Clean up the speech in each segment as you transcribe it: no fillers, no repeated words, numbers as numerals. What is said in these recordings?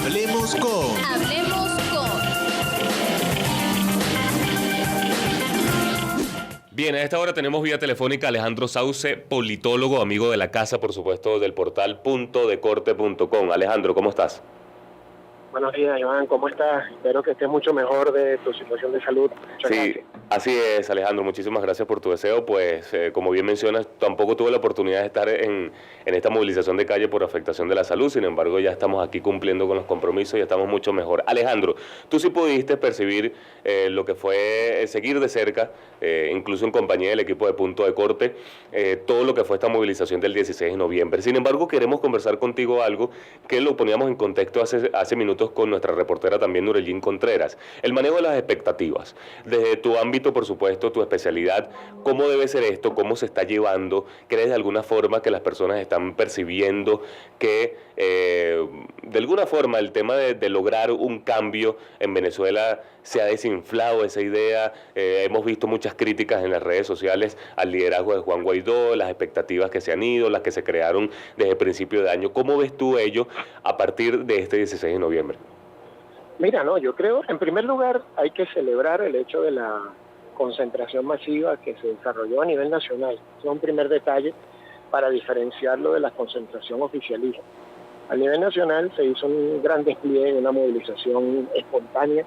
Hablemos con. Hablemos con. Bien, a esta hora tenemos vía telefónica a Alejandro Sauce, politólogo, amigo de la casa, por supuesto, del portal puntodecorte.com. Alejandro, ¿cómo estás? Buenos días, Iván, ¿cómo estás? Espero que estés mucho mejor de tu situación de salud. Muchas gracias. Así es, Alejandro, muchísimas gracias por tu deseo. Pues, como bien mencionas, tampoco tuve la oportunidad de estar en esta movilización de calle por afectación de la salud. Sin embargo, ya estamos aquí cumpliendo con los compromisos y estamos mucho mejor. Alejandro, tú sí pudiste percibir lo que fue seguir de cerca, incluso en compañía del equipo de Punto de Corte, todo lo que fue esta movilización del 16 de noviembre. Sin embargo, queremos conversar contigo algo que lo poníamos en contexto hace minutos con nuestra reportera también, Nurellín Contreras. El manejo de las expectativas. Desde tu ámbito, por supuesto, tu especialidad, ¿cómo debe ser esto? ¿Cómo se está llevando? ¿Crees de alguna forma que las personas están percibiendo que de alguna forma el tema de lograr un cambio en Venezuela se ha desinflado esa idea? Hemos visto muchas críticas en las redes sociales al liderazgo de Juan Guaidó, las expectativas que se han ido, las que se crearon desde el principio de año. ¿Cómo ves tú ello a partir de este 16 de noviembre? Mira, yo creo, en primer lugar, hay que celebrar el hecho de la concentración masiva que se desarrolló a nivel nacional. Es un primer detalle para diferenciarlo de la concentración oficialista. A nivel nacional se hizo un gran despliegue, una movilización espontánea,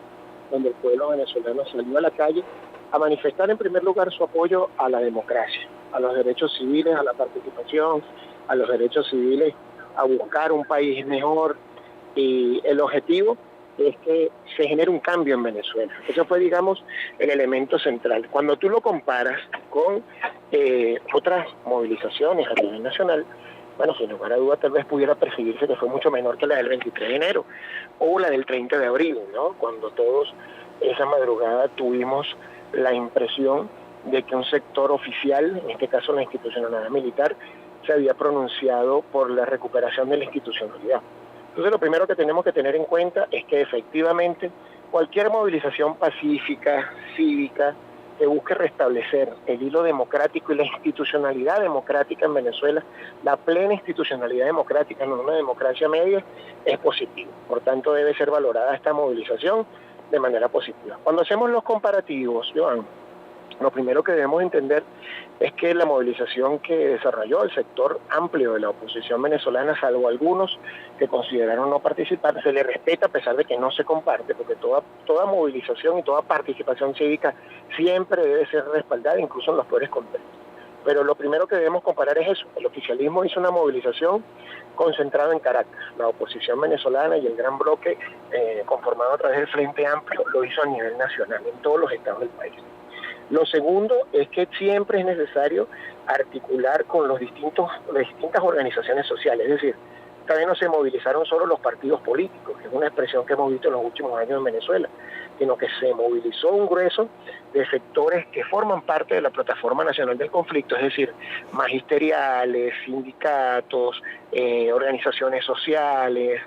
donde el pueblo venezolano salió a la calle a manifestar en primer lugar su apoyo a la democracia, a los derechos civiles, a la participación, a los derechos civiles, a buscar un país mejor, y el objetivo es que se genere un cambio en Venezuela. Eso fue, digamos, el elemento central. Cuando tú lo comparas con otras movilizaciones a nivel nacional, bueno, sin lugar a duda tal vez pudiera percibirse que fue mucho menor que la del 23 de enero o la del 30 de abril, ¿no? Cuando todos esa madrugada tuvimos la impresión de que un sector oficial, en este caso la institucionalidad militar, se había pronunciado por la recuperación de la institucionalidad. Entonces lo primero que tenemos que tener en cuenta es que efectivamente cualquier movilización pacífica, cívica, que busque restablecer el hilo democrático y la institucionalidad democrática en Venezuela, la plena institucionalidad democrática en una democracia media, es positivo. Por tanto, debe ser valorada esta movilización de manera positiva. Cuando hacemos los comparativos, Joan, lo primero que debemos entender es que la movilización que desarrolló el sector amplio de la oposición venezolana, salvo algunos que consideraron no participar, se le respeta a pesar de que no se comparte, porque toda movilización y toda participación cívica siempre debe ser respaldada, incluso en los peores contextos. Pero lo primero que debemos comparar es eso. El oficialismo hizo una movilización concentrada en Caracas. La oposición venezolana y el gran bloque conformado a través del Frente Amplio lo hizo a nivel nacional, en todos los estados del país. Lo segundo es que siempre es necesario articular con las distintas organizaciones sociales, es decir, también no se movilizaron solo los partidos políticos, que es una expresión que hemos visto en los últimos años en Venezuela, sino que se movilizó un grueso de sectores que forman parte de la Plataforma Nacional del Conflicto, es decir, magisteriales, sindicatos, organizaciones sociales,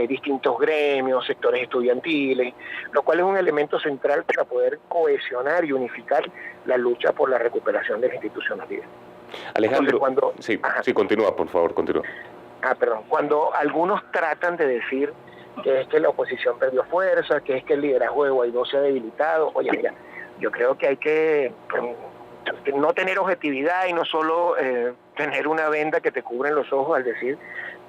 distintos gremios, sectores estudiantiles, lo cual es un elemento central para poder cohesionar y unificar la lucha por la recuperación de la institucionalidad. Alejandro, sí, continúa, por favor, continúa. Cuando algunos tratan de decir que es que la oposición perdió fuerza, que es que el liderazgo de Guaidó se ha debilitado, oye, mira, yo creo que hay que no tener objetividad y no solo tener una venda que te cubren los ojos al decir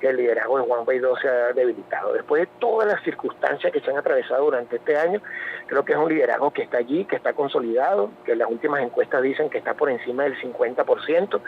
que el liderazgo de Juan Guaidó se ha debilitado. Después de todas las circunstancias que se han atravesado durante este año, creo que es un liderazgo que está allí, que está consolidado, que las últimas encuestas dicen que está por encima del 50%,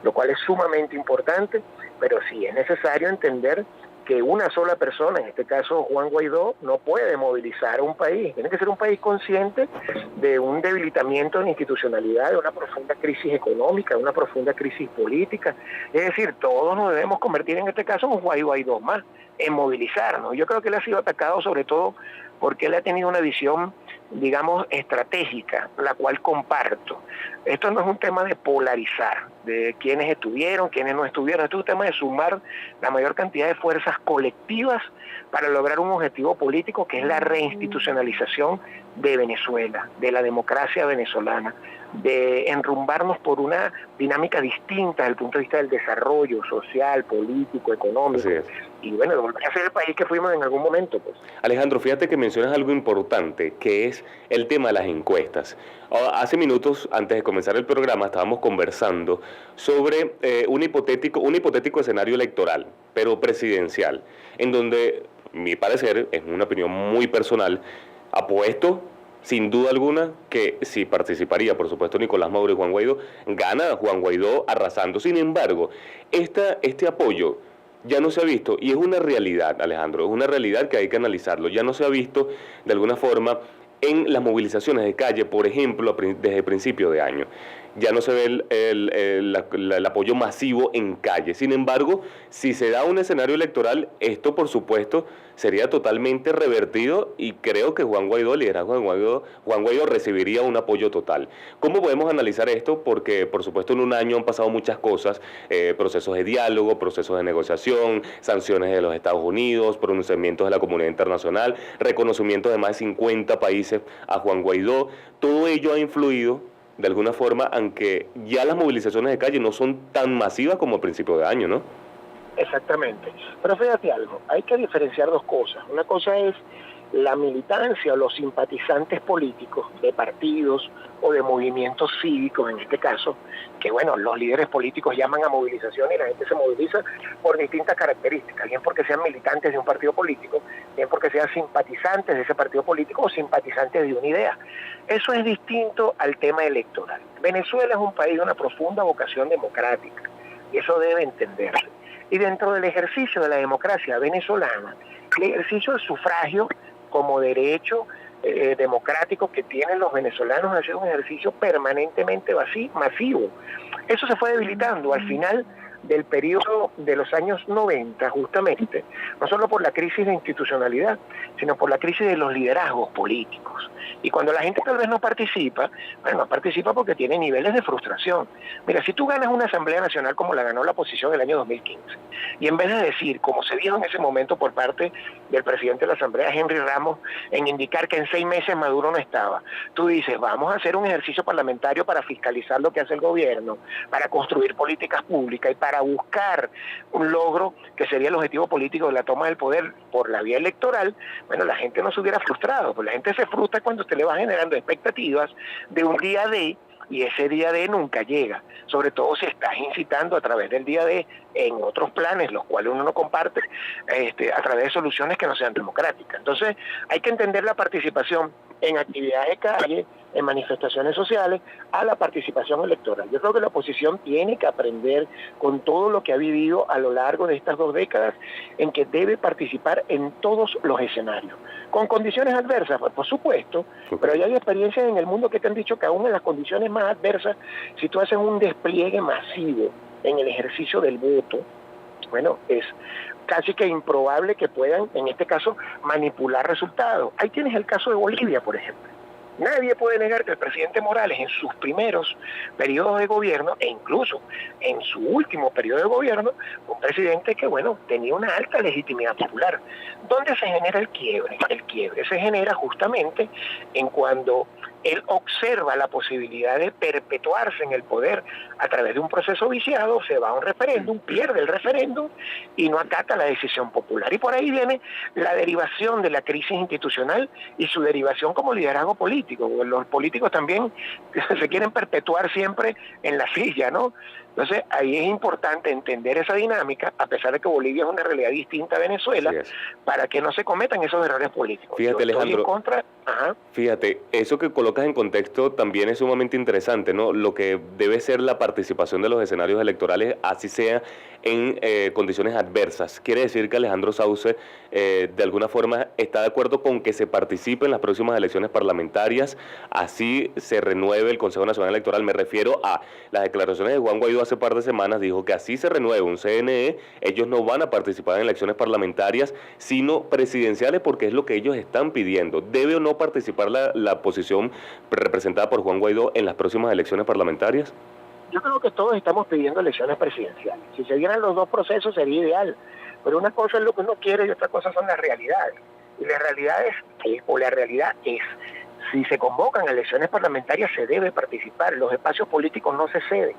lo cual es sumamente importante, pero sí es necesario entender que una sola persona, en este caso Juan Guaidó, no puede movilizar a un país. Tiene que ser un país consciente de un debilitamiento en la institucionalidad, de una profunda crisis económica, de una profunda crisis política. Es decir, todos nos debemos convertir en este caso en un Guaidó más, en movilizarnos. Yo creo que él ha sido atacado sobre todo porque él ha tenido una visión, digamos, estratégica, la cual comparto. Esto no es un tema de polarizar, de quiénes estuvieron, quiénes no estuvieron. Este es un tema de sumar la mayor cantidad de fuerzas colectivas para lograr un objetivo político que es la reinstitucionalización de Venezuela, de la democracia venezolana, de enrumbarnos por una dinámica distinta desde el punto de vista del desarrollo social, político, económico, y bueno, de volver a ser el país que fuimos en algún momento. Pues. Alejandro, fíjate que mencionas algo importante, que es el tema de las encuestas. Hace minutos, antes de comenzar el programa, estábamos conversando sobre un hipotético escenario electoral, pero presidencial, en donde, mi parecer, es una opinión muy personal, apuesto sin duda alguna que si participaría, por supuesto, Nicolás Maduro y Juan Guaidó, gana Juan Guaidó arrasando. Sin embargo, este apoyo ya no se ha visto, y es una realidad, Alejandro, es una realidad que hay que analizarlo. Ya no se ha visto, de alguna forma, en las movilizaciones de calle, por ejemplo, desde el principio de año. Ya no se ve el apoyo masivo en calle. Sin embargo, si se da un escenario electoral, esto, por supuesto, sería totalmente revertido, y creo que Juan Guaidó, liderazgo de Juan Guaidó recibiría un apoyo total. ¿Cómo podemos analizar esto? Porque, por supuesto, en un año han pasado muchas cosas, procesos de diálogo, procesos de negociación, sanciones de los Estados Unidos, pronunciamientos de la comunidad internacional, reconocimiento de más de 50 países a Juan Guaidó. Todo ello ha influido de alguna forma, aunque ya las movilizaciones de calle no son tan masivas como a principio de año, ¿no? Exactamente. Pero fíjate algo, hay que diferenciar dos cosas. Una cosa es la militancia o los simpatizantes políticos de partidos o de movimientos cívicos, en este caso, que bueno, los líderes políticos llaman a movilización y la gente se moviliza por distintas características, bien porque sean militantes de un partido político, bien porque sean simpatizantes de ese partido político o simpatizantes de una idea. Eso es distinto al tema electoral. Venezuela es un país de una profunda vocación democrática y eso debe entenderse. Y dentro del ejercicio de la democracia venezolana, el ejercicio del sufragio como derecho democrático que tienen los venezolanos ha sido un ejercicio permanentemente masivo. Eso se fue debilitando al final del periodo de los años 90, justamente, no solo por la crisis de institucionalidad, sino por la crisis de los liderazgos políticos. Y cuando la gente tal vez no participa, bueno, no participa porque tiene niveles de frustración. Mira, si tú ganas una Asamblea Nacional como la ganó la oposición en el año 2015, y en vez de decir, como se dijo en ese momento por parte del presidente de la Asamblea, Henry Ramos, en indicar que en 6 meses Maduro no estaba, tú dices, vamos a hacer un ejercicio parlamentario para fiscalizar lo que hace el gobierno, para construir políticas públicas y para buscar un logro que sería el objetivo político de la toma del poder por la vía electoral, bueno, la gente no se hubiera frustrado, pues la gente se frustra cuando usted le va generando expectativas de un día D, y ese día D nunca llega, sobre todo si estás incitando a través del día D en otros planes, los cuales uno no comparte, a través de soluciones que no sean democráticas. Entonces, hay que entender la participación en actividades de calle, en manifestaciones sociales, a la participación electoral. Yo creo que la oposición tiene que aprender con todo lo que ha vivido a lo largo de estas 2 décadas, en que debe participar en todos los escenarios. Con condiciones adversas, pues, por supuesto, pero ya hay experiencias en el mundo que te han dicho que aún en las condiciones más adversas, si tú haces un despliegue masivo en el ejercicio del voto, bueno, es casi que improbable que puedan, en este caso, manipular resultados. Ahí tienes el caso de Bolivia, por ejemplo. Nadie puede negar que el presidente Morales en sus primeros periodos de gobierno, e incluso en su último periodo de gobierno, un presidente que, bueno, tenía una alta legitimidad popular. ¿Dónde se genera el quiebre? El quiebre se genera justamente en cuando él observa la posibilidad de perpetuarse en el poder a través de un proceso viciado, se va a un referéndum, pierde el referéndum y no acata la decisión popular. Y por ahí viene la derivación de la crisis institucional y su derivación como liderazgo político. Los políticos también se quieren perpetuar siempre en la silla, ¿no? Entonces, ahí es importante entender esa dinámica, a pesar de que Bolivia es una realidad distinta a Venezuela, para que no se cometan esos errores políticos. Fíjate, Alejandro, fíjate, eso que colocas en contexto también es sumamente interesante, ¿no? Lo que debe ser la participación de los escenarios electorales, así sea en condiciones adversas. Quiere decir que Alejandro Sauce, de alguna forma, está de acuerdo con que se participe en las próximas elecciones parlamentarias, así se renueve el Consejo Nacional Electoral. Me refiero a las declaraciones de Juan Guaidó hace par de semanas, dijo que así se renueve un CNE, ellos no van a participar en elecciones parlamentarias, sino presidenciales, porque es lo que ellos están pidiendo. ¿Debe o no participar la posición representada por Juan Guaidó en las próximas elecciones parlamentarias? yo creo que todos estamos pidiendo elecciones presidenciales. Si se dieran los dos procesos sería ideal, pero una cosa es lo que uno quiere y otra cosa son las realidades. Y la realidad es, si se convocan elecciones parlamentarias se debe participar, los espacios políticos no se ceden.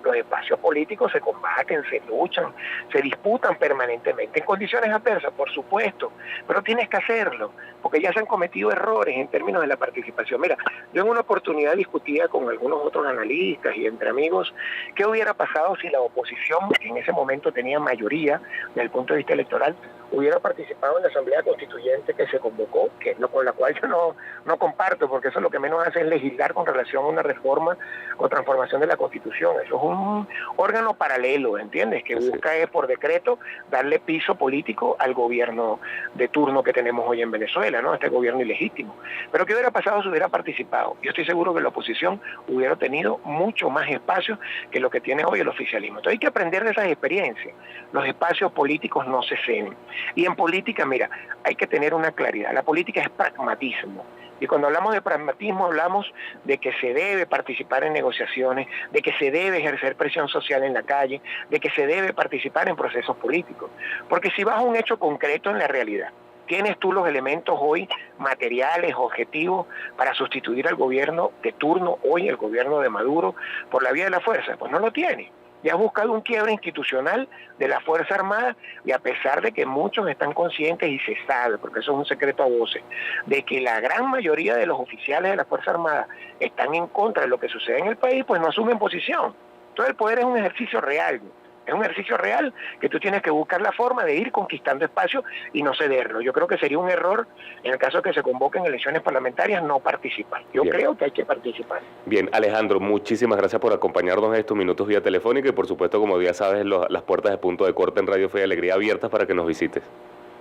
Los espacios políticos se combaten, se luchan, se disputan permanentemente, en condiciones adversas, por supuesto, pero tienes que hacerlo, porque ya se han cometido errores en términos de la participación. Mira, yo en una oportunidad discutía con algunos otros analistas y entre amigos, ¿qué hubiera pasado si la oposición, que en ese momento tenía mayoría desde el punto de vista electoral, hubiera participado en la Asamblea Constituyente que se convocó, con la cual yo no comparto, porque eso lo que menos hace es legislar con relación a una reforma o transformación de la Constitución? Eso es un órgano paralelo, ¿entiendes? Que busca por decreto darle piso político al gobierno de turno que tenemos hoy en Venezuela, ¿no? Este gobierno ilegítimo. Pero ¿qué hubiera pasado si hubiera participado? Yo estoy seguro que la oposición hubiera tenido mucho más espacio que lo que tiene hoy el oficialismo. Entonces hay que aprender de esas experiencias. Los espacios políticos no se ceden. Y en política, mira, hay que tener una claridad. La política es pragmatismo. Y cuando hablamos de pragmatismo hablamos de que se debe participar en negociaciones, de que se debe ejercer presión social en la calle, de que se debe participar en procesos políticos. Porque si vas a un hecho concreto en la realidad, ¿tienes tú los elementos hoy materiales, objetivos, para sustituir al gobierno de turno, hoy el gobierno de Maduro, por la vía de la fuerza? Pues no lo tienes. Ya has buscado un quiebre institucional de la Fuerza Armada y a pesar de que muchos están conscientes y se sabe, porque eso es un secreto a voces, de que la gran mayoría de los oficiales de la Fuerza Armada están en contra de lo que sucede en el país, pues no asumen posición. Entonces el poder es un ejercicio real. Es un ejercicio real que tú tienes que buscar la forma de ir conquistando espacio y no cederlo. Yo creo que sería un error, en el caso de que se convoquen elecciones parlamentarias, no participar. Yo creo que hay que participar. Bien, Alejandro, muchísimas gracias por acompañarnos en estos minutos vía telefónica y por supuesto, como ya sabes, las puertas de Punto de Corte en Radio Fe y Alegría abiertas para que nos visites.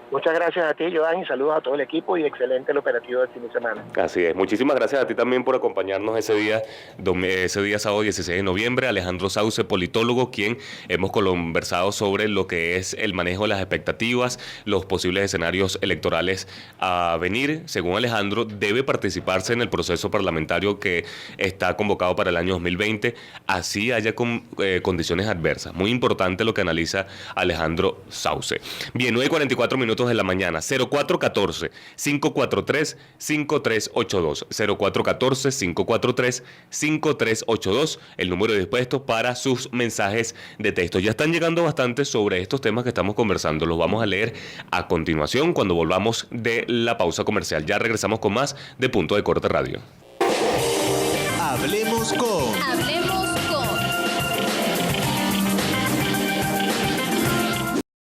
Muchas gracias a ti, Joan, y saludos a todo el equipo y excelente el operativo del fin de semana. Así es. Muchísimas gracias a ti también por acompañarnos ese día sábado 16 de noviembre. Alejandro Sauce, politólogo, quien hemos conversado sobre lo que es el manejo de las expectativas, los posibles escenarios electorales a venir. Según Alejandro, debe participarse en el proceso parlamentario que está convocado para el año 2020, así haya condiciones adversas. Muy importante lo que analiza Alejandro Sauce. Bien, 9:44 minutos de la mañana, 0414-543-5382, 0414-543-5382, el número dispuesto para sus mensajes de texto. Ya están llegando bastante sobre estos temas que estamos conversando, los vamos a leer a continuación cuando volvamos de la pausa comercial. Ya regresamos con más de Punto de Corte Radio. Hablemos con